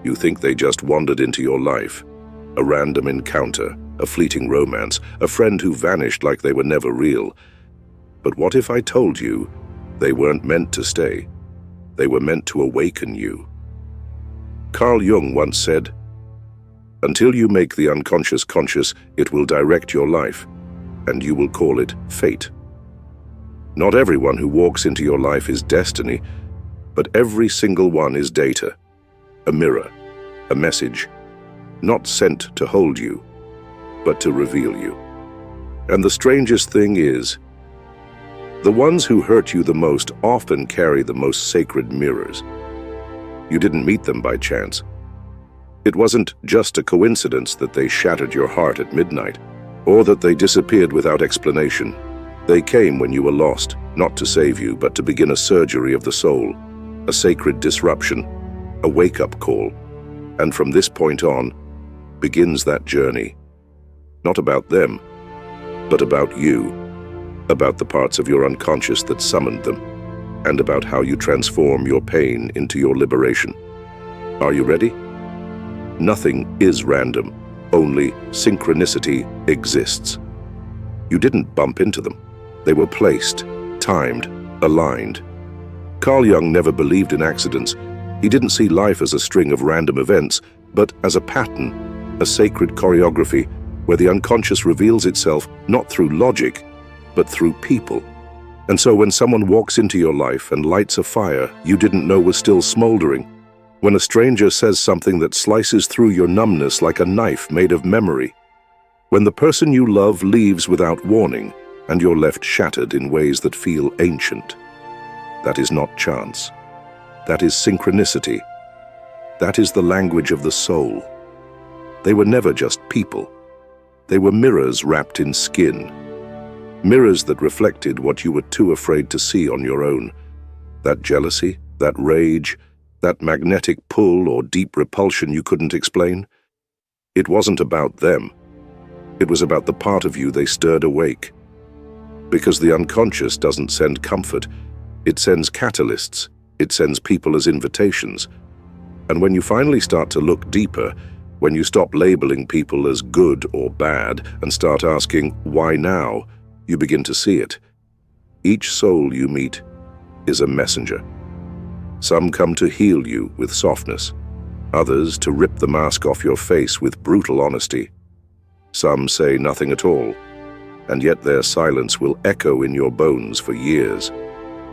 You think they just wandered into your life. A random encounter, a fleeting romance, a friend who vanished like they were never real. But what if I told you they weren't meant to stay? They were meant to awaken you. Carl Jung once said, "Until you make the unconscious conscious, it will direct your life, and you will call it fate." Not everyone who walks into your life is destiny, but every single one is data, a mirror, a message, not sent to hold you, but to reveal you. And the strangest thing is, the ones who hurt you the most often carry the most sacred mirrors. You didn't meet them by chance. It wasn't just a coincidence that they shattered your heart at midnight, or that they disappeared without explanation. They came when you were lost, not to save you, but to begin a surgery of the soul, a sacred disruption, a wake-up call. And from this point on, begins that journey. Not about them, but about you, about the parts of your unconscious that summoned them, and about how you transform your pain into your liberation. Are you ready? Nothing is random, only synchronicity exists. You didn't bump into them. They were placed, timed, aligned. Carl Jung never believed in accidents. He didn't see life as a string of random events, but as a pattern, a sacred choreography where the unconscious reveals itself not through logic, but through people. And so when someone walks into your life and lights a fire you didn't know was still smoldering, when a stranger says something that slices through your numbness like a knife made of memory, when the person you love leaves without warning and you're left shattered in ways that feel ancient, that is not chance. That is synchronicity. That is the language of the soul. They were never just people. They were mirrors wrapped in skin. Mirrors that reflected what you were too afraid to see on your own. That jealousy, that rage, that magnetic pull or deep repulsion you couldn't explain. It wasn't about them. It was about the part of you they stirred awake. Because the unconscious doesn't send comfort. It sends catalysts. It sends people as invitations. And when you finally start to look deeper, when you stop labeling people as good or bad and start asking, why now, you begin to see it. Each soul you meet is a messenger. Some come to heal you with softness, others to rip the mask off your face with brutal honesty. Some say nothing at all, and yet their silence will echo in your bones for years.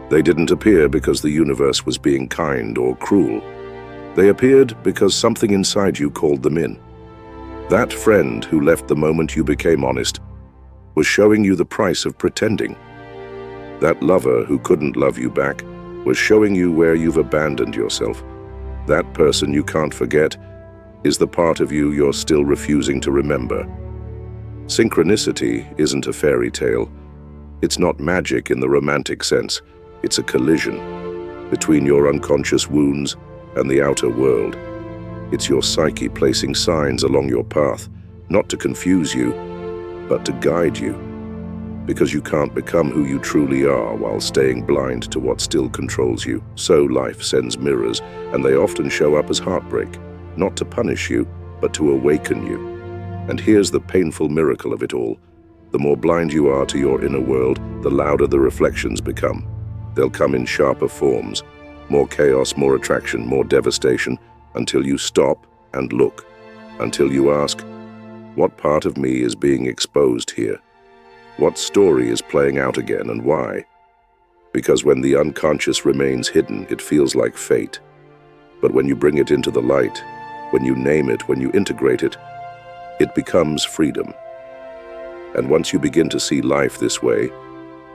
They didn't appear because the universe was being kind or cruel. They appeared because something inside you called them in. That friend who left the moment you became honest was showing you the price of pretending. That lover who couldn't love you back was showing you where you've abandoned yourself. That person you can't forget is the part of you you're still refusing to remember. Synchronicity isn't a fairy tale. It's not magic in the romantic sense. It's a collision between your unconscious wounds and the outer world. It's your psyche placing signs along your path, not to confuse you, but to guide you. Because you can't become who you truly are while staying blind to what still controls you. So life sends mirrors, and they often show up as heartbreak, not to punish you, but to awaken you. And here's the painful miracle of it all. The more blind you are to your inner world, the louder the reflections become. They'll come in sharper forms, more chaos, more attraction, more devastation, until you stop and look, until you ask, what part of me is being exposed here? What story is playing out again and why? Because when the unconscious remains hidden, it feels like fate. But when you bring it into the light, when you name it, when you integrate it, it becomes freedom. And once you begin to see life this way,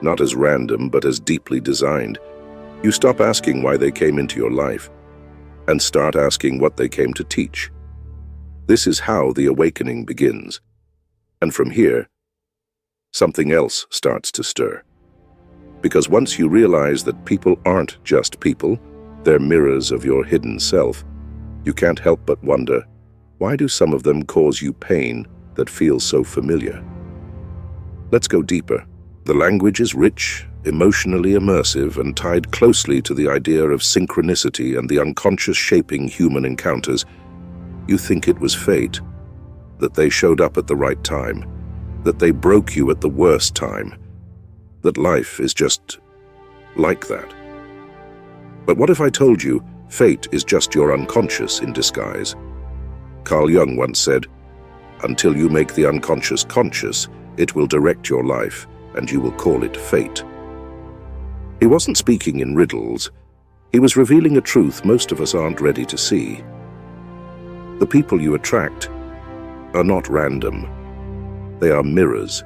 not as random but as deeply designed, you stop asking why they came into your life and start asking what they came to teach. This is how the awakening begins. And from here, something else starts to stir. Because once you realize that people aren't just people, they're mirrors of your hidden self, you can't help but wonder, why do some of them cause you pain that feels so familiar? Let's go deeper. The language is rich, emotionally immersive, and tied closely to the idea of synchronicity and the unconscious shaping human encounters. You think it was fate, that they showed up at the right time, that they broke you at the worst time, that life is just like that. But what if I told you fate is just your unconscious in disguise? Carl Jung once said, "Until you make the unconscious conscious, it will direct your life, and you will call it fate." He wasn't speaking in riddles. He was revealing a truth most of us aren't ready to see. The people you attract are not random. They are mirrors.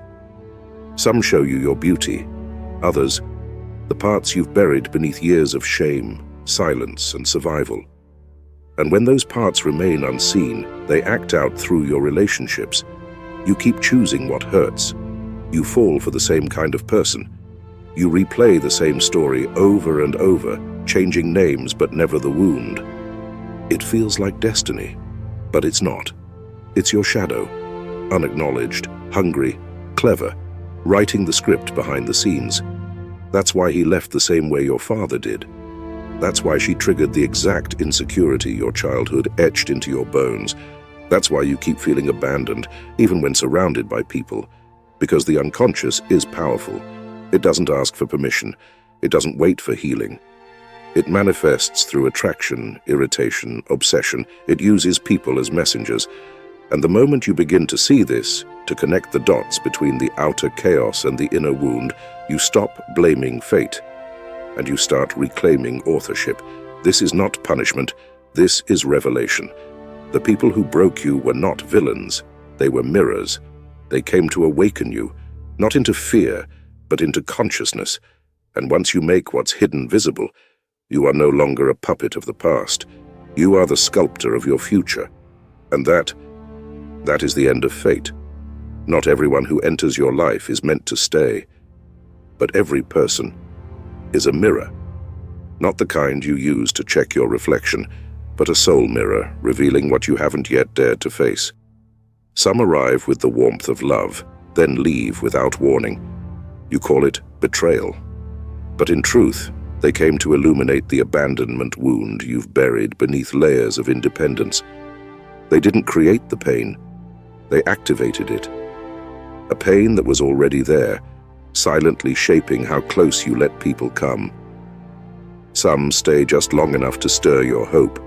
Some show you your beauty, others, the parts you've buried beneath years of shame, silence, and survival. And when those parts remain unseen, they act out through your relationships. You keep choosing what hurts. You fall for the same kind of person. You replay the same story over and over, changing names but never the wound. It feels like destiny, but it's not. It's your shadow, unacknowledged, hungry, clever, writing the script behind the scenes. That's why he left the same way your father did. That's why she triggered the exact insecurity your childhood etched into your bones. That's why you keep feeling abandoned, even when surrounded by people. Because the unconscious is powerful. It doesn't ask for permission. It doesn't wait for healing. It manifests through attraction, irritation, obsession. It uses people as messengers. And the moment you begin to see this, to connect the dots between the outer chaos and the inner wound, you stop blaming fate. And you start reclaiming authorship. This is not punishment. This is revelation. The people who broke you were not villains. They were mirrors. They came to awaken you, not into fear, but into consciousness. And once you make what's hidden visible, you are no longer a puppet of the past. You are the sculptor of your future. And that is the end of fate. Not everyone who enters your life is meant to stay. But every person is a mirror. Not the kind you use to check your reflection, but a soul mirror revealing what you haven't yet dared to face. Some arrive with the warmth of love, then leave without warning. You call it betrayal. But in truth, they came to illuminate the abandonment wound you've buried beneath layers of independence. They didn't create the pain. They activated it. A pain that was already there, silently shaping how close you let people come. Some stay just long enough to stir your hope,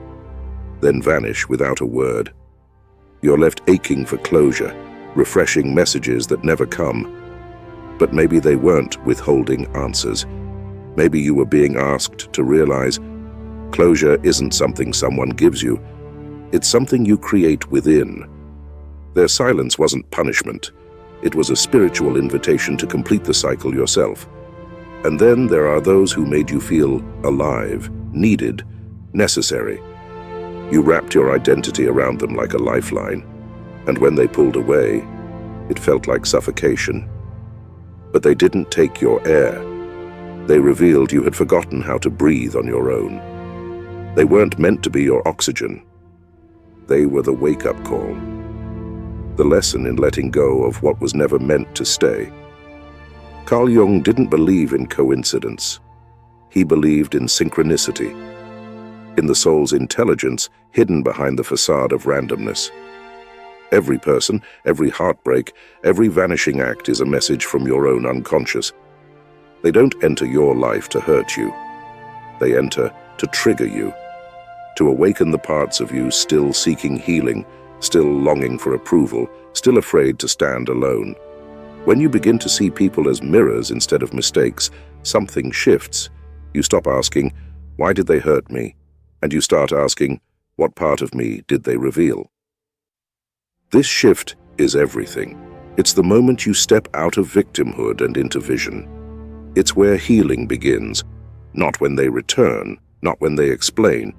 then vanish without a word. You're left aching for closure, refreshing messages that never come. But maybe they weren't withholding answers. Maybe you were being asked to realize closure isn't something someone gives you. It's something you create within. Their silence wasn't punishment. It was a spiritual invitation to complete the cycle yourself. And then there are those who made you feel alive, needed, necessary. You wrapped your identity around them like a lifeline, and when they pulled away, it felt like suffocation. But they didn't take your air. They revealed you had forgotten how to breathe on your own. They weren't meant to be your oxygen. They were the wake-up call. The lesson in letting go of what was never meant to stay. Carl Jung didn't believe in coincidence. He believed in synchronicity, in the soul's intelligence hidden behind the facade of randomness. Every person, every heartbreak, every vanishing act is a message from your own unconscious. They don't enter your life to hurt you. They enter to trigger you, to awaken the parts of you still seeking healing, still longing for approval, still afraid to stand alone. When you begin to see people as mirrors instead of mistakes, something shifts. You stop asking, "Why did they hurt me?" And you start asking, "What part of me did they reveal?" This shift is everything. It's the moment you step out of victimhood and into vision. It's where healing begins, not when they return, not when they explain,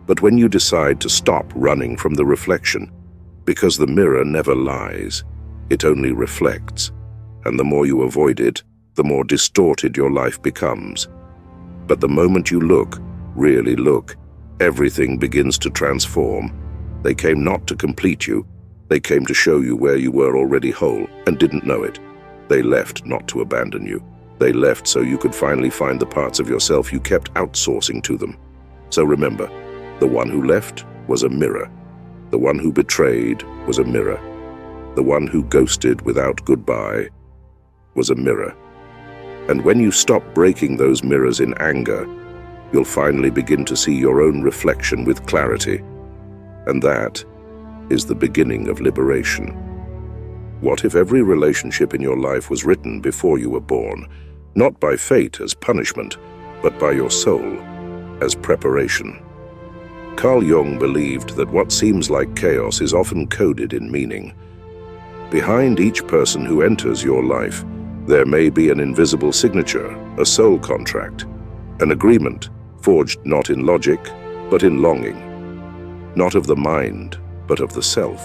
but when you decide to stop running from the reflection. Because the mirror never lies, it only reflects. And the more you avoid it, the more distorted your life becomes. But the moment you look, really look, everything begins to transform. They came not to complete you. They came to show you where you were already whole and didn't know it. They left not to abandon you. They left so you could finally find the parts of yourself you kept outsourcing to them. So remember, the one who left was a mirror. The one who betrayed was a mirror. The one who ghosted without goodbye was a mirror. And when you stop breaking those mirrors in anger, you'll finally begin to see your own reflection with clarity. And that is the beginning of liberation. What if every relationship in your life was written before you were born, not by fate as punishment, but by your soul as preparation? Carl Jung believed that what seems like chaos is often coded in meaning. Behind each person who enters your life, there may be an invisible signature, a soul contract, an agreement forged not in logic, but in longing, not of the mind, but of the self.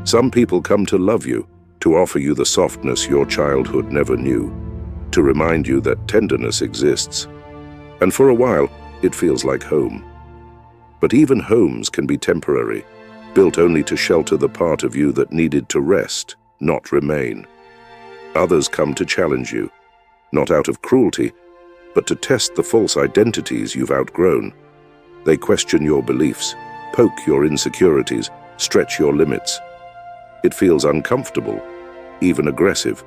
Some people come to love you, to offer you the softness your childhood never knew, to remind you that tenderness exists. And for a while, it feels like home. But even homes can be temporary, built only to shelter the part of you that needed to rest, not remain. Others come to challenge you, not out of cruelty, but to test the false identities you've outgrown. They question your beliefs, poke your insecurities, stretch your limits. It feels uncomfortable, even aggressive,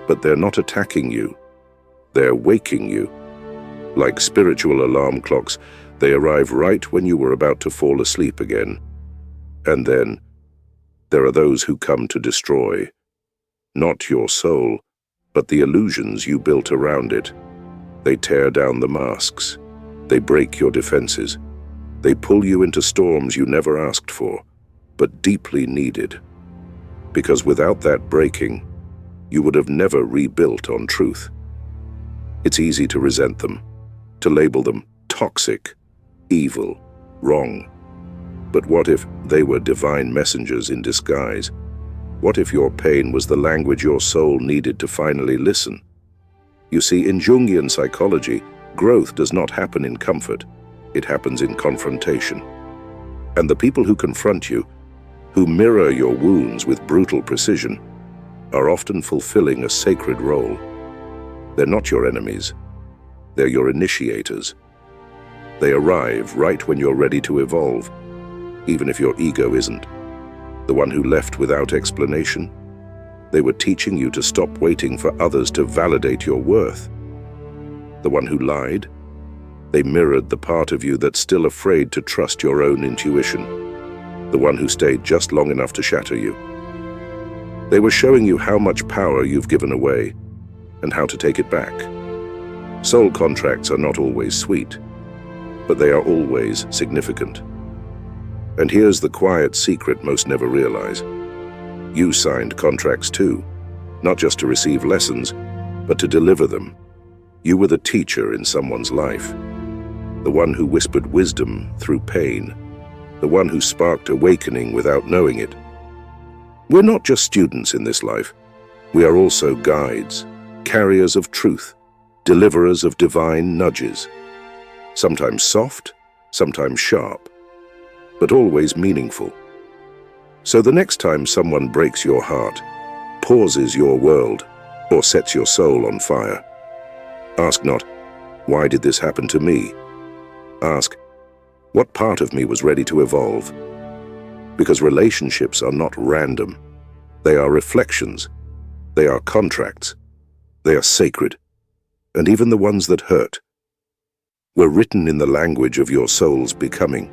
but they're not attacking you. They're waking you. Like spiritual alarm clocks, they arrive right when you were about to fall asleep again. And then, there are those who come to destroy. Not your soul, but the illusions you built around it. They tear down the masks. They break your defenses. They pull you into storms you never asked for, but deeply needed. Because without that breaking, you would have never rebuilt on truth. It's easy to resent them, to label them toxic, evil, wrong. But what if they were divine messengers in disguise? What if your pain was the language your soul needed to finally listen? You see, in Jungian psychology, growth does not happen in comfort. It happens in confrontation. And the people who confront you, who mirror your wounds with brutal precision, are often fulfilling a sacred role. They're not your enemies. They're your initiators. They arrive right when you're ready to evolve, even if your ego isn't. The one who left without explanation. They were teaching you to stop waiting for others to validate your worth. The one who lied. They mirrored the part of you that's still afraid to trust your own intuition. The one who stayed just long enough to shatter you. They were showing you how much power you've given away and how to take it back. Soul contracts are not always sweet, but they are always significant. And here's the quiet secret most never realize. You signed contracts too, not just to receive lessons, but to deliver them. You were the teacher in someone's life, the one who whispered wisdom through pain, the one who sparked awakening without knowing it. We're not just students in this life. We are also guides, carriers of truth, deliverers of divine nudges. Sometimes soft, sometimes sharp, but always meaningful. So the next time someone breaks your heart, pauses your world, or sets your soul on fire, ask not, why did this happen to me? Ask, what part of me was ready to evolve? Because relationships are not random. They are reflections. They are contracts. They are sacred. And even the ones that hurt were written in the language of your soul's becoming.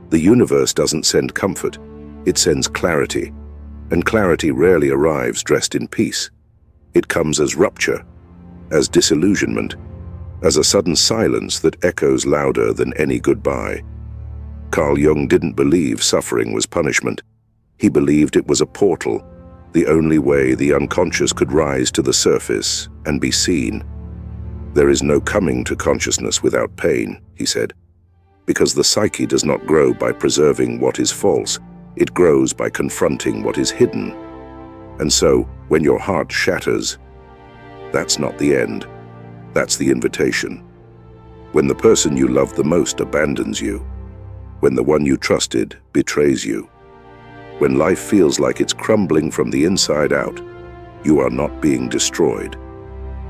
The universe doesn't send comfort. It sends clarity. And clarity rarely arrives dressed in peace. It comes as rupture, as disillusionment, as a sudden silence that echoes louder than any goodbye. Carl Jung didn't believe suffering was punishment. He believed it was a portal, the only way the unconscious could rise to the surface and be seen. There is no coming to consciousness without pain, he said, because the psyche does not grow by preserving what is false. It grows by confronting what is hidden. And so, when your heart shatters, that's not the end. That's the invitation. When the person you love the most abandons you, when the one you trusted betrays you, when life feels like it's crumbling from the inside out, you are not being destroyed.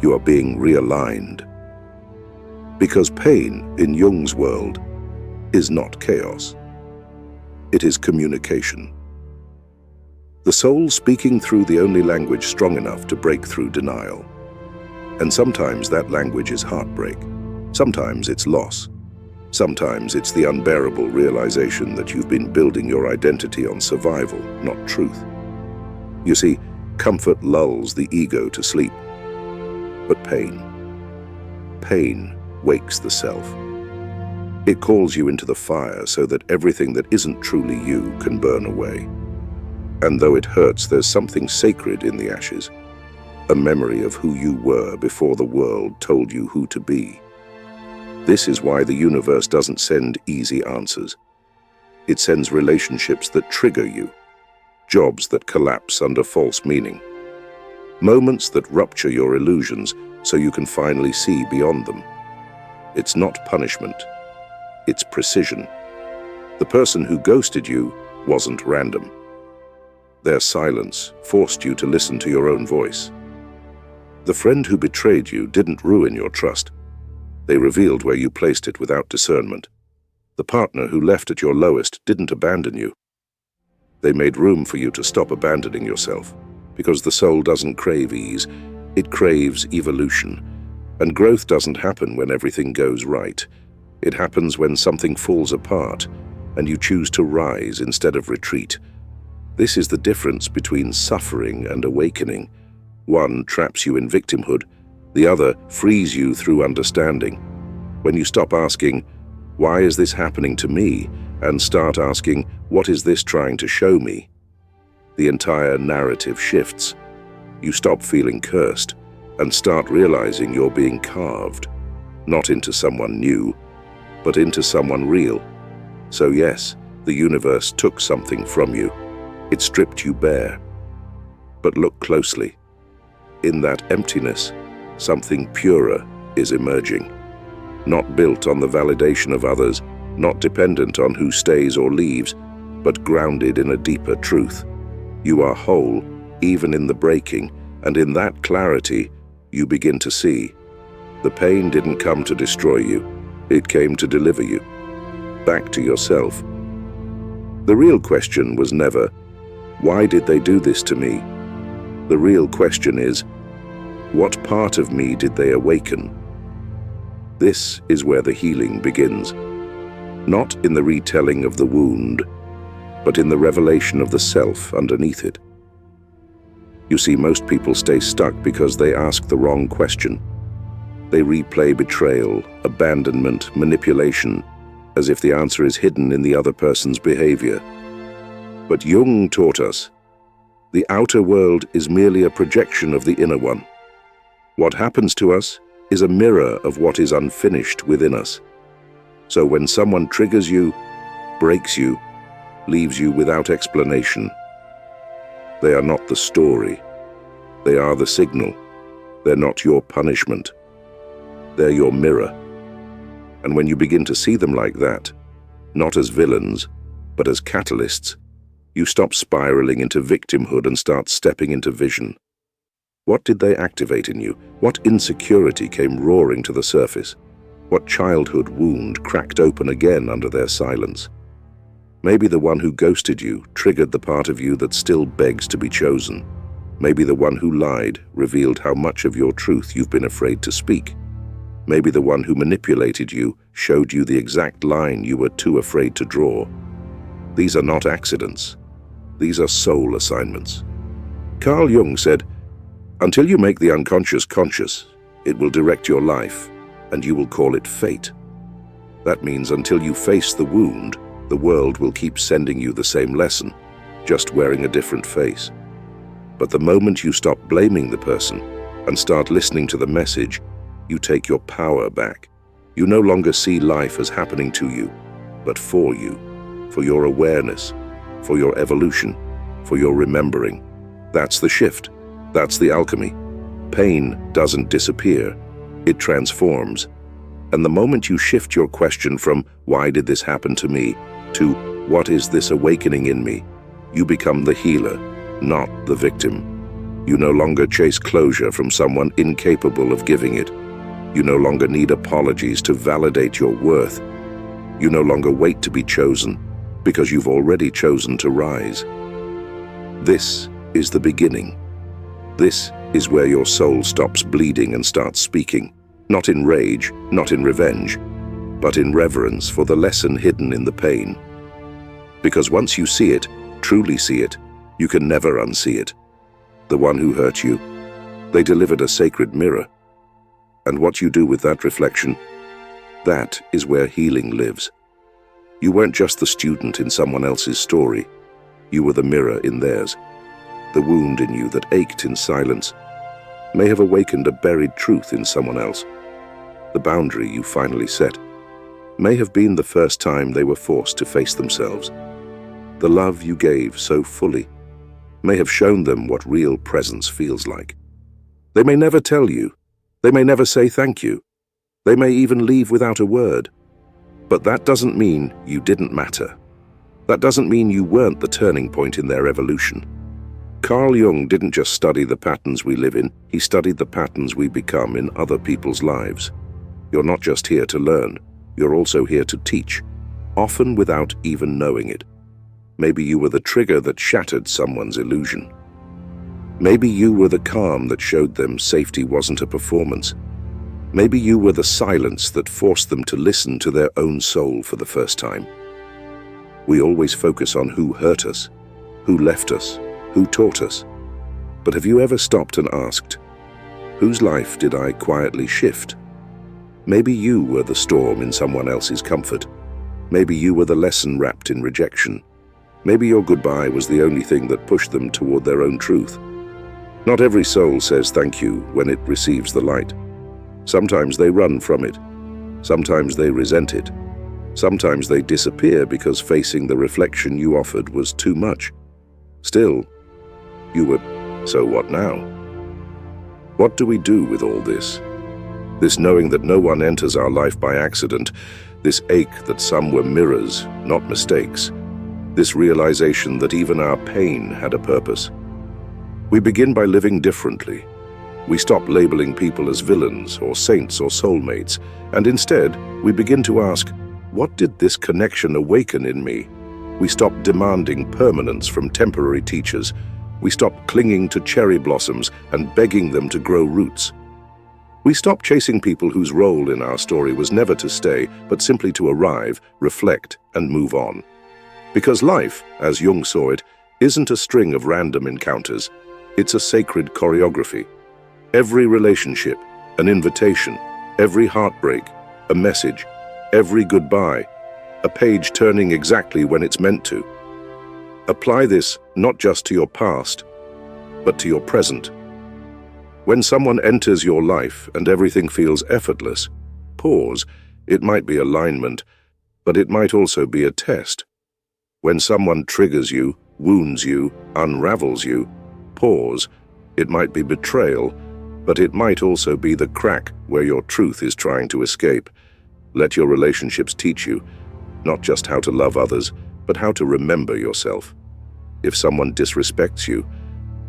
You are being realigned. Because pain, in Jung's world, is not chaos. It is communication. The soul speaking through the only language strong enough to break through denial. And sometimes that language is heartbreak. Sometimes it's loss. Sometimes it's the unbearable realization that you've been building your identity on survival, not truth. You see, comfort lulls the ego to sleep. But pain wakes the self. It calls you into the fire so that everything that isn't truly you can burn away. And though it hurts, there's something sacred in the ashes, a memory of who you were before the world told you who to be. This is why the universe doesn't send easy answers. It sends relationships that trigger you, jobs that collapse under false meaning, moments that rupture your illusions so you can finally see beyond them. It's not punishment, it's precision. The person who ghosted you wasn't random. Their silence forced you to listen to your own voice. The friend who betrayed you didn't ruin your trust. They revealed where you placed it without discernment. The partner who left at your lowest didn't abandon you. They made room for you to stop abandoning yourself, because the soul doesn't crave ease, it craves evolution. And growth doesn't happen when everything goes right. It happens when something falls apart, and you choose to rise instead of retreat. This is the difference between suffering and awakening. One traps you in victimhood, the other frees you through understanding. When you stop asking, "Why is this happening to me?" and start asking, "What is this trying to show me?" the entire narrative shifts. You stop feeling cursed and start realizing you're being carved, not into someone new, but into someone real. So yes, the universe took something from you. It stripped you bare. But look closely. In that emptiness, something purer is emerging. Not built on the validation of others, not dependent on who stays or leaves, but grounded in a deeper truth. You are whole, even in the breaking, and in that clarity, you begin to see. The pain didn't come to destroy you, it came to deliver you. Back to yourself. The real question was never, "Why did they do this to me?" The real question is, what part of me did they awaken? This is where the healing begins. Not in the retelling of the wound, but in the revelation of the self underneath it. You see, most people stay stuck because they ask the wrong question. They replay betrayal, abandonment, manipulation, as if the answer is hidden in the other person's behavior. But Jung taught us, the outer world is merely a projection of the inner one. What happens to us is a mirror of what is unfinished within us. So when someone triggers you, breaks you, leaves you without explanation, they are not the story. They are the signal. They're not your punishment. They're your mirror. And when you begin to see them like that, not as villains, but as catalysts, you stop spiraling into victimhood and start stepping into vision. What did they activate in you? What insecurity came roaring to the surface? What childhood wound cracked open again under their silence? Maybe the one who ghosted you triggered the part of you that still begs to be chosen. Maybe the one who lied revealed how much of your truth you've been afraid to speak. Maybe the one who manipulated you showed you the exact line you were too afraid to draw. These are not accidents. These are soul assignments. Carl Jung said, "Until you make the unconscious conscious, it will direct your life, and you will call it fate." That means until you face the wound, the world will keep sending you the same lesson, just wearing a different face. But the moment you stop blaming the person and start listening to the message, you take your power back. You no longer see life as happening to you, but for you, for your awareness, for your evolution, for your remembering. That's the shift. That's the alchemy. Pain doesn't disappear. It transforms. And the moment you shift your question from, "Why did this happen to me?" to, "What is this awakening in me?" you become the healer, not the victim. You no longer chase closure from someone incapable of giving it. You no longer need apologies to validate your worth. You no longer wait to be chosen. because you've already chosen to rise. This is the beginning. This is where your soul stops bleeding and starts speaking, not in rage, not in revenge, but in reverence for the lesson hidden in the pain. Because once you see it, truly see it, you can never unsee it. The one who hurt you, they delivered a sacred mirror. And what you do with that reflection, that is where healing lives. You weren't just the student in someone else's story. You were the mirror in theirs. The wound in you that ached in silence may have awakened a buried truth in someone else. The boundary you finally set may have been the first time they were forced to face themselves. The love you gave so fully may have shown them what real presence feels like. They may never tell you. They may never say thank you. They may even leave without a word. But that doesn't mean you didn't matter. That doesn't mean you weren't the turning point in their evolution. Carl Jung didn't just study the patterns we live in, he studied the patterns we become in other people's lives. You're not just here to learn, you're also here to teach, often without even knowing it. Maybe you were the trigger that shattered someone's illusion. Maybe you were the calm that showed them safety wasn't a performance. Maybe you were the silence that forced them to listen to their own soul for the first time. We always focus on who hurt us, who left us, who taught us. But have you ever stopped and asked, whose life did I quietly shift? Maybe you were the storm in someone else's comfort. Maybe you were the lesson wrapped in rejection. Maybe your goodbye was the only thing that pushed them toward their own truth. Not every soul says thank you when it receives the light. Sometimes they run from it. Sometimes they resent it. Sometimes they disappear because facing the reflection you offered was too much. Still, you were, so what now? What do we do with all this? This knowing that no one enters our life by accident, this ache that some were mirrors, not mistakes, this realization that even our pain had a purpose. We begin by living differently. We stop labeling people as villains or saints or soulmates, and instead, we begin to ask, what did this connection awaken in me? We stop demanding permanence from temporary teachers. We stop clinging to cherry blossoms and begging them to grow roots. We stop chasing people whose role in our story was never to stay, but simply to arrive, reflect, and move on. Because life, as Jung saw it, isn't a string of random encounters. It's a sacred choreography. Every relationship, an invitation, every heartbreak, a message, every goodbye, a page turning exactly when it's meant to. Apply this not just to your past, but to your present. When someone enters your life and everything feels effortless, pause. It might be alignment, but it might also be a test. When someone triggers you, wounds you, unravels you, pause. It might be betrayal, but it might also be the crack where your truth is trying to escape. Let your relationships teach you, not just how to love others, but how to remember yourself. If someone disrespects you,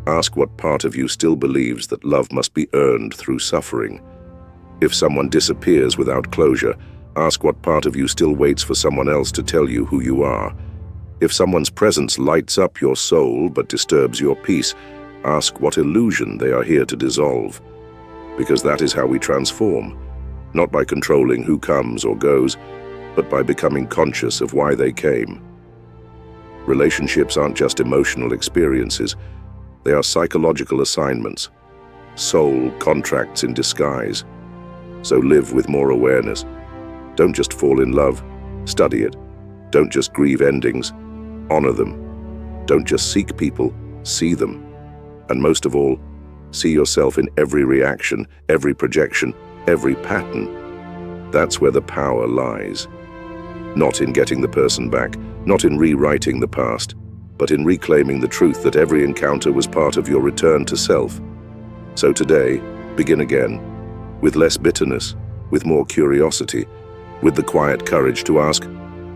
ask what part of you still believes that love must be earned through suffering. If someone disappears without closure, ask what part of you still waits for someone else to tell you who you are. If someone's presence lights up your soul but disturbs your peace, ask what illusion they are here to dissolve. Because that is how we transform, not by controlling who comes or goes, but by becoming conscious of why they came. Relationships aren't just emotional experiences, they are psychological assignments, soul contracts in disguise. So live with more awareness. Don't just fall in love, study it. Don't just grieve endings, honor them. Don't just seek people, see them. And most of all, see yourself in every reaction, every projection, every pattern. That's where the power lies. Not in getting the person back, not in rewriting the past, but in reclaiming the truth that every encounter was part of your return to self. So today, begin again, with less bitterness, with more curiosity, with the quiet courage to ask,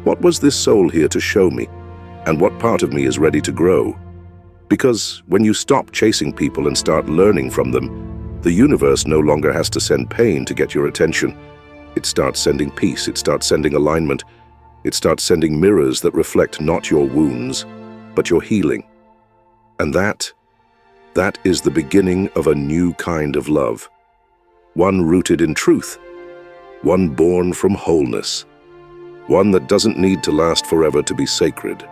what was this soul here to show me? And what part of me is ready to grow? Because when you stop chasing people and start learning from them, the universe no longer has to send pain to get your attention. It starts sending peace, it starts sending alignment, It starts sending mirrors that reflect not your wounds, but your healing. And that is the beginning of a new kind of love. One rooted in truth, one born from wholeness, one that doesn't need to last forever to be sacred.